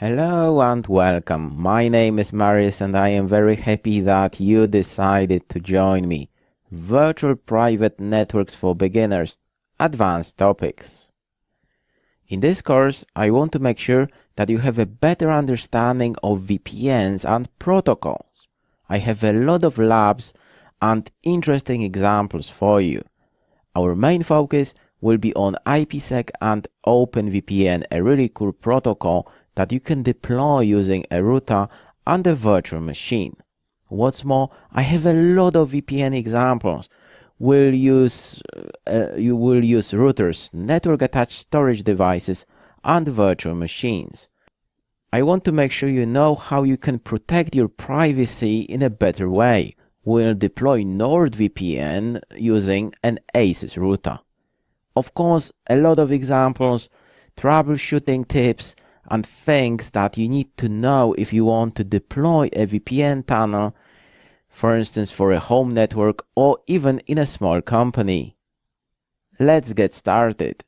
Hello and welcome. My name is Marius and I am very happy that you decided to join me. Virtual Private Networks for Beginners, Advanced Topics. In this course, I want to make sure that you have a better understanding of VPNs and protocols. I have a lot of labs and interesting examples for you. Our main focus will be on IPsec and OpenVPN, a really cool protocol that you can deploy using a router and a virtual machine. What's more, I have a lot of VPN examples. You will use routers, network-attached storage devices, and virtual machines. I want to make sure you know how you can protect your privacy in a better way. We'll deploy NordVPN using an ACES router. Of course, a lot of examples, troubleshooting tips, and things that you need to know if you want to deploy a VPN tunnel, for instance for a home network or even in a small company. Let's get started.